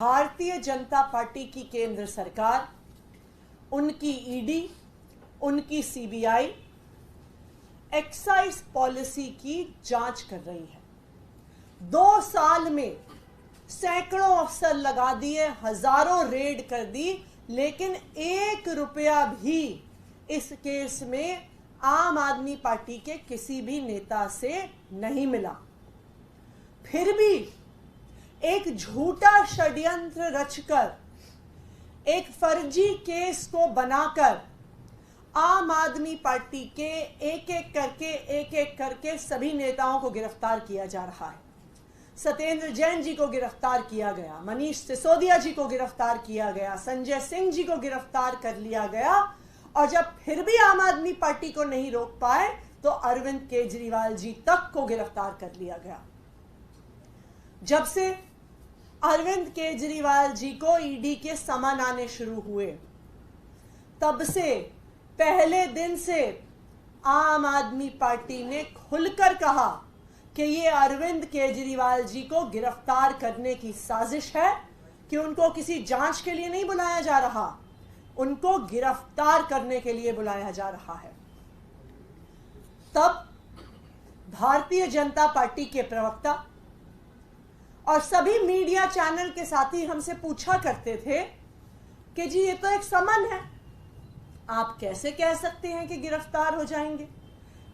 Bharatiya Janata party की केंद्र सरकार, उनकी ईडी, उनकी सीबीआई एक्साइज पॉलिसी की जांच कर रही है। 2 साल में सैकड़ों अफसर लगा दिए, हजारों रेड कर दी, लेकिन 1 रुपया भी इस केस में आम आदमी पार्टी के किसी भी नेता से नहीं मिला। फिर भी एक झूठा षड्यंत्र रचकर, एक फर्जी केस को बनाकर आम आदमी पार्टी के एक एक करके सभी नेताओं को गिरफ्तार किया जा रहा है। सत्येंद्र जैन जी को गिरफ्तार किया गया, मनीष सिसोदिया जी को गिरफ्तार किया गया, संजय सिंह जी को गिरफ्तार कर लिया गया, और जब फिर भी आम आदमी पार्टी को नहीं रोक पाए तो अरविंद केजरीवाल जी तक को गिरफ्तार कर लिया गया। जब से अरविंद केजरीवाल जी को ईडी के समन आने शुरू हुए, तब से पहले दिन से आम आदमी पार्टी ने खुलकर कहा कि ये अरविंद केजरीवाल जी को गिरफ्तार करने की साजिश है, कि उनको किसी जांच के लिए नहीं बुलाया जा रहा, उनको गिरफ्तार करने के लिए बुलाया जा रहा है। तब भारतीय जनता पार्टी के प्रवक्ता और सभी मीडिया चैनल के साथी हमसे पूछा करते थे कि जी ये तो एक समन है, आप कैसे कह सकते हैं कि गिरफ्तार हो जाएंगे?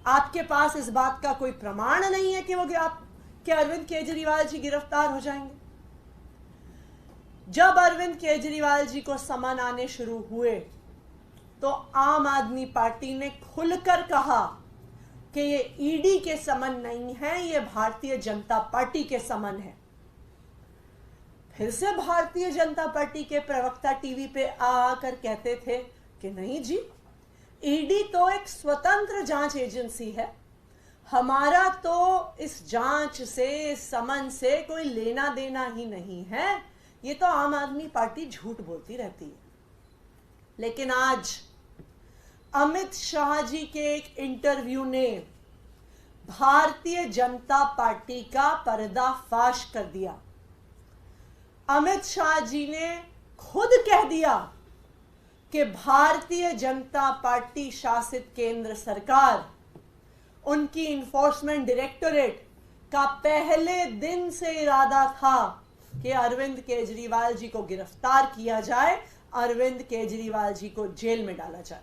आपके पास इस बात का कोई प्रमाण नहीं है कि अरविंद केजरीवाल जी गिरफ्तार हो जाएंगे। जब अरविंद केजरीवाल जी को समन आने शुरू हुए तो आम आदमी पार्टी ने खुलकर कहा कि ये ईडी के समन नहीं है, ये भारतीय जनता पार्टी के समन है। फिर से भारतीय जनता पार्टी के प्रवक्ता टीवी पे आकर कहते थे कि नहीं जी, ईडी तो एक स्वतंत्र जांच एजेंसी है, हमारा तो इस जांच से, इस समन से कोई लेना देना ही नहीं है, ये तो आम आदमी पार्टी झूठ बोलती रहती है। लेकिन आज अमित शाह जी के एक इंटरव्यू ने भारतीय जनता पार्टी का पर्दाफाश कर दिया। अमित शाह जी ने खुद कह दिया कि भारतीय जनता पार्टी शासित केंद्र सरकार, उनकी इन्फोर्समेंट डायरेक्टोरेट का पहले दिन से इरादा था कि अरविंद केजरीवाल जी को गिरफ्तार किया जाए, अरविंद केजरीवाल जी को जेल में डाला जाए।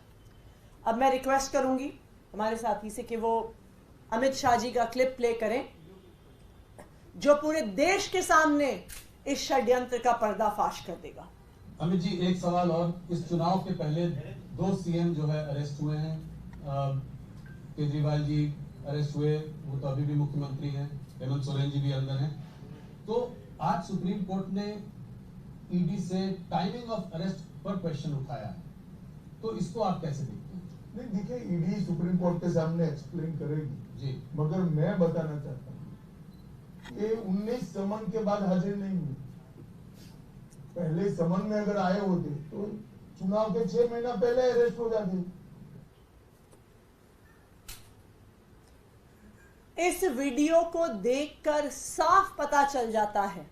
अब मैं रिक्वेस्ट करूंगी हमारे साथी से कि वो अमित शाह जी का क्लिप प्ले करें, जो पूरे देश के सामने इस षड्यंत्र का पर्दाफाश कर देगा। अमित जी, एक सवाल और, इस चुनाव के पहले 2 सीएम जो है अरेस्ट हुए हैं, केजरीवाल जी अरेस्ट हुए, वो तो अभी भी मुख्यमंत्री हैं, हेमंत सोरेन जी भी अंदर हैं। तो आज सुप्रीम कोर्ट ने ईडी से टाइमिंग ऑफ अरेस्ट पर क्वेश्चन उठाया है, तो इसको आप कैसे देखते हैं? नहीं, देखिए, ईडी सुप्रीम कोर्ट के सामने एक्सप्लेन करेगी जी, मगर मैं बताना चाहता हूँ कि 19 समन के बाद हाजिर नहीं हुई। पहले समन में अगर आए होते तो चुनाव के 6 महीना पहले अरेस्ट हो जाते। इस वीडियो को देखकर साफ पता चल जाता है,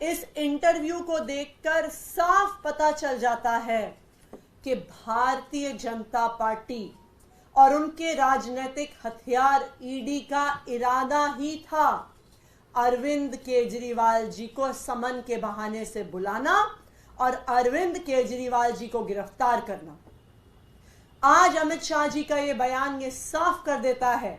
इस इंटरव्यू को देखकर साफ पता चल जाता है कि भारतीय जनता पार्टी और उनके राजनीतिक हथियार ईडी का इरादा ही था अरविंद केजरीवाल जी को समन के बहाने से बुलाना और अरविंद केजरीवाल जी को गिरफ्तार करना। आज अमित शाह जी का यह बयान ये साफ कर देता है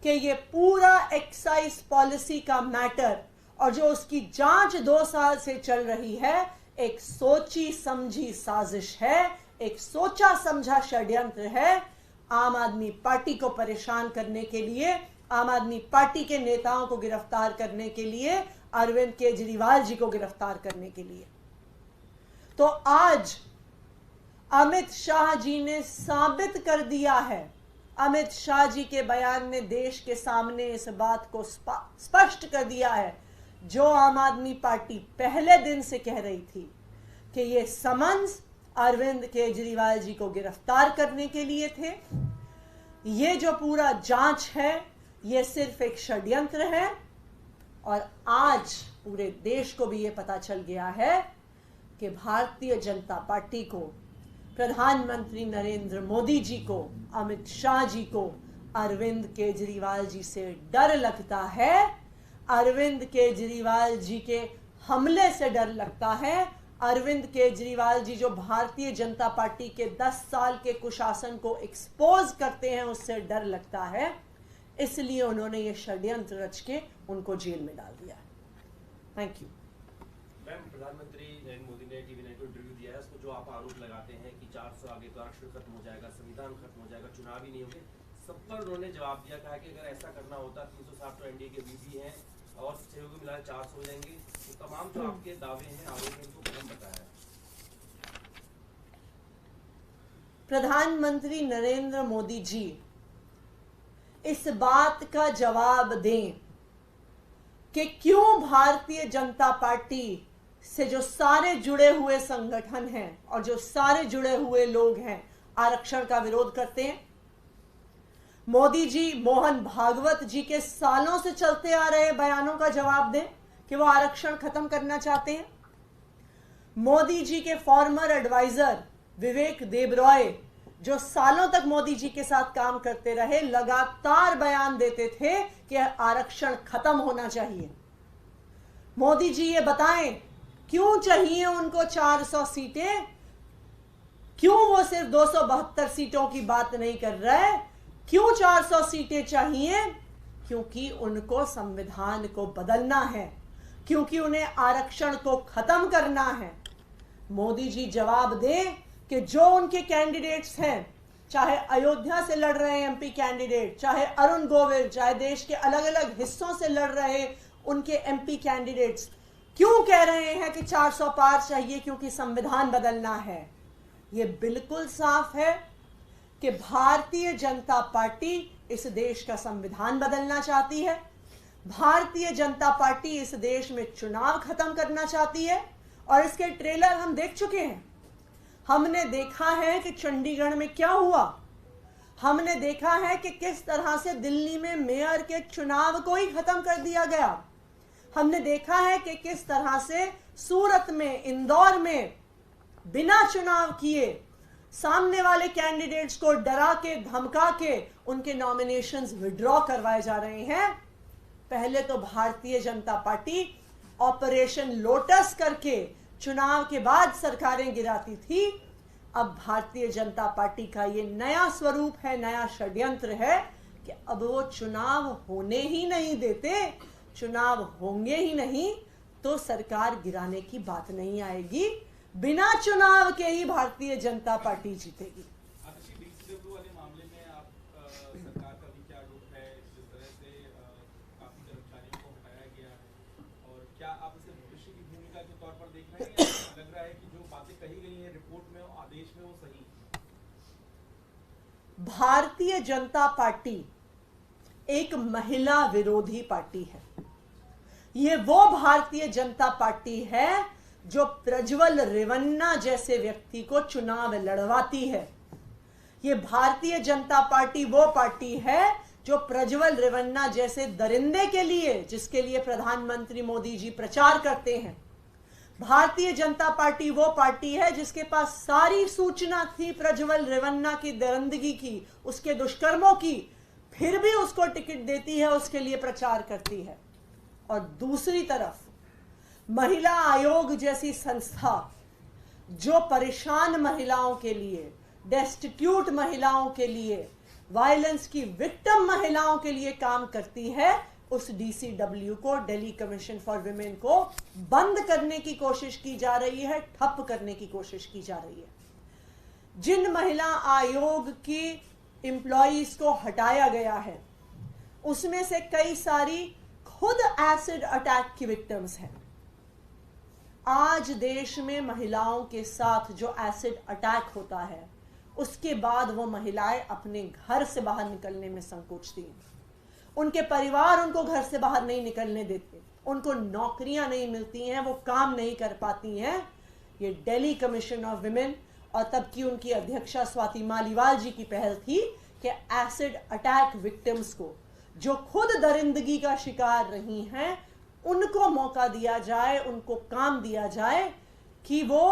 कि ये पूरा एक्साइज पॉलिसी का मैटर और जो उसकी जांच 2 साल से चल रही है, एक सोची समझी साजिश है, एक सोचा समझा षड्यंत्र है, आम आदमी पार्टी को परेशान करने के लिए, आम आदमी पार्टी के नेताओं को गिरफ्तार करने के लिए, अरविंद केजरीवाल जी को गिरफ्तार करने के लिए। तो आज अमित शाह जी ने साबित कर दिया है, अमित शाह जी के बयान ने देश के सामने इस बात को स्पष्ट कर दिया है, जो आम आदमी पार्टी पहले दिन से कह रही थी कि ये समन्स अरविंद केजरीवाल जी को गिरफ्तार करने के लिए थे। ये जो पूरा जांच है, ये सिर्फ एक षड्यंत्र है, और आज पूरे देश को भी ये पता चल गया है कि भारतीय जनता पार्टी को, प्रधानमंत्री नरेंद्र मोदी जी को, अमित शाह जी को अरविंद केजरीवाल जी से डर लगता है। अरविंद केजरीवाल जी के हमले से डर लगता है। अरविंद केजरीवाल जी जो भारतीय जनता पार्टी के 10 साल के कुशासन को एक्सपोज करते हैं, उससे डर लगता है। इसलिए उन्होंने ये षड्यंत्र रच के उनको जेल में डाल दिया। Thank you. मैम, प्रधानमंत्री नरेंद्र मोदी ने TV9 को इंटरव्यू दिया है, उसको जो आप आरोप लगाते हैं कि 400 आगे तो आरक्षण खत्म हो जाएगा, संविधान खत्म हो जाएगा, चुनाव ही नहीं होंगे, सब पर उन्होंने जवाब दिया, कहा कि अगर ऐसा करना होता 360 तो एनडीए के बीबी हैं और सहयोगी मिला 400 हो जाएंगे। तो तमाम जो आपके दावे हैं, आरोप हैं, उनको भ्रम बताया है। प्रधानमंत्री नरेंद्र मोदी जी इस बात का जवाब दें कि क्यों भारतीय जनता पार्टी से जो सारे जुड़े हुए संगठन हैं और जो सारे जुड़े हुए लोग हैं आरक्षण का विरोध करते हैं। मोदी जी मोहन भागवत जी के सालों से चलते आ रहे बयानों का जवाब दें कि वो आरक्षण खत्म करना चाहते हैं। मोदी जी के फॉर्मर एडवाइजर विवेक देबरॉय जो सालों तक मोदी जी के साथ काम करते रहे, लगातार बयान देते थे कि आरक्षण खत्म होना चाहिए। मोदी जी ये बताएं क्यों चाहिए उनको 400 सीटें, क्यों वो सिर्फ 272 सीटों की बात नहीं कर रहे, क्यों 400 सीटें चाहिए? क्योंकि उनको संविधान को बदलना है, क्योंकि उन्हें आरक्षण को खत्म करना है। मोदी जी जवाब दें कि जो उनके कैंडिडेट्स हैं, चाहे अयोध्या से लड़ रहे एमपी कैंडिडेट, चाहे अरुण गोविल, चाहे देश के अलग अलग हिस्सों से लड़ रहे उनके एमपी कैंडिडेट्स, क्यों कह रहे हैं कि 400 पार चाहिए? क्योंकि संविधान बदलना है। ये बिल्कुल साफ है कि भारतीय जनता पार्टी इस देश का संविधान बदलना चाहती है। भारतीय जनता पार्टी इस देश में चुनाव खत्म करना चाहती है और इसके ट्रेलर हम देख चुके हैं। हमने देखा है कि चंडीगढ़ में क्या हुआ, हमने देखा है कि किस तरह से दिल्ली में मेयर के चुनाव को ही खत्म कर दिया गया, हमने देखा है कि किस तरह से सूरत में, इंदौर में बिना चुनाव किए सामने वाले कैंडिडेट्स को डरा के धमका के उनके नॉमिनेशंस विड्रॉ करवाए जा रहे हैं। पहले तो Bharatiya Janata party operation lotus करके चुनाव के बाद सरकारें गिराती थी। अब भारतीय जनता पार्टी का ये नया स्वरूप है, नया षड्यंत्र है कि अब वो चुनाव होने ही नहीं देते। चुनाव होंगे ही नहीं तो सरकार गिराने की बात नहीं आएगी। बिना चुनाव के ही भारतीय जनता पार्टी जीतेगी। वाले मामले में आप सरकार का भी क्या रुख है, जिस तरह से काफी कर्मचारियों को हटाया गया है, और क्या आप इसे भविष्य की भूमिका के तौर पर देख रहे हैं? लग रहा है कि जो बातें कही गई हैं रिपोर्ट में, आदेश में, वो सही है? भारतीय जनता पार्टी एक महिला विरोधी पार्टी है। ये वो भारतीय जनता पार्टी है जो प्रज्वल रेवन्ना जैसे व्यक्ति को चुनाव लड़वाती है। ये भारतीय जनता पार्टी वो पार्टी है जो प्रज्वल रेवन्ना जैसे दरिंदे के लिए, जिसके लिए प्रधानमंत्री मोदी जी प्रचार करते हैं। भारतीय जनता पार्टी वो पार्टी है जिसके पास सारी सूचना थी प्रज्वल रेवन्ना की दरिंदगी की, उसके दुष्कर्मों की, फिर भी उसको टिकट देती है, उसके लिए प्रचार करती है। और दूसरी तरफ महिला आयोग जैसी संस्था जो परेशान महिलाओं के लिए, डेस्टिट्यूट महिलाओं के लिए, वायलेंस की विक्टिम महिलाओं के लिए काम करती है, उस डीसीडब्ल्यू को, दिल्ली कमीशन फॉर वुमेन को बंद करने की कोशिश की जा रही है, ठप करने की कोशिश की जा रही है। जिन महिला आयोग की एम्प्लॉइज को हटाया गया है उसमें से कई सारी खुद एसिड अटैक की विक्टिम्स हैं। आज देश में महिलाओं के साथ जो एसिड अटैक होता है उसके बाद वो महिलाएं अपने घर से बाहर निकलने में संकोचती हैं। उनके परिवार उनको घर से बाहर नहीं निकलने देते, उनको नौकरियां नहीं मिलती हैं, वो काम नहीं कर पाती हैं। ये दिल्ली कमीशन ऑफ वुमेन और तब की उनकी अध्यक्षा स्वाति मालीवाल जी की पहल थी कि एसिड अटैक विक्टिम्स को, जो खुद दरिंदगी का शिकार रही हैं, उनको मौका दिया जाए, उनको काम दिया जाए कि वो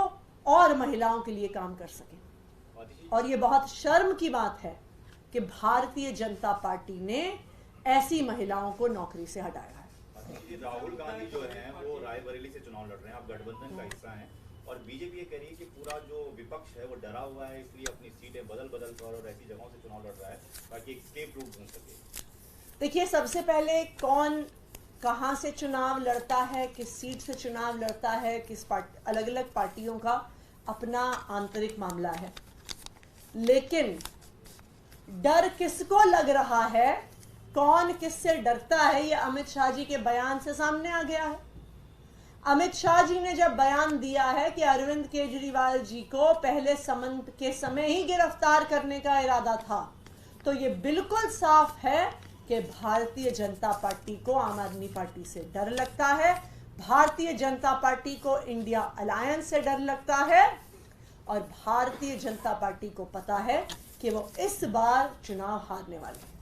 और महिलाओं के लिए काम कर सकें। और ये बहुत शर्म की बात है कि भारतीय जनता पार्टी ने ऐसी महिलाओं को नौकरी से हटाया है। राहुल गांधी जो है वो रायबरेली से चुनाव लड़ रहे हैं, आप गठबंधन का हिस्सा हैं, और बीजेपी ये कह रही है कि पूरा जो विपक्ष है वो डरा हुआ है, इसलिए अपनी सीटें बदल कर और ऐसी जगहों से चुनाव लड़ रहा है ताकि एक स्केप रूट ढूंढ सके। देखिए, सबसे पहले कौन कहां से चुनाव लड़ता है, किस सीट से चुनाव लड़ता है, अलग अलग पार्टियों का अपना आंतरिक मामला है, लेकिन डर किसको लग रहा है, कौन किससे डरता है, ये अमित शाह जी के बयान से सामने आ गया है। अमित शाह जी ने जब बयान दिया है कि अरविंद केजरीवाल जी को पहले समन के समय ही गिरफ्तार करने का इरादा था, तो ये बिल्कुल साफ है कि भारतीय जनता पार्टी को आम आदमी पार्टी से डर लगता है, भारतीय जनता पार्टी को इंडिया अलायंस से डर लगता है, और भारतीय जनता पार्टी को पता है कि वो इस बार चुनाव हारने वाले हैं।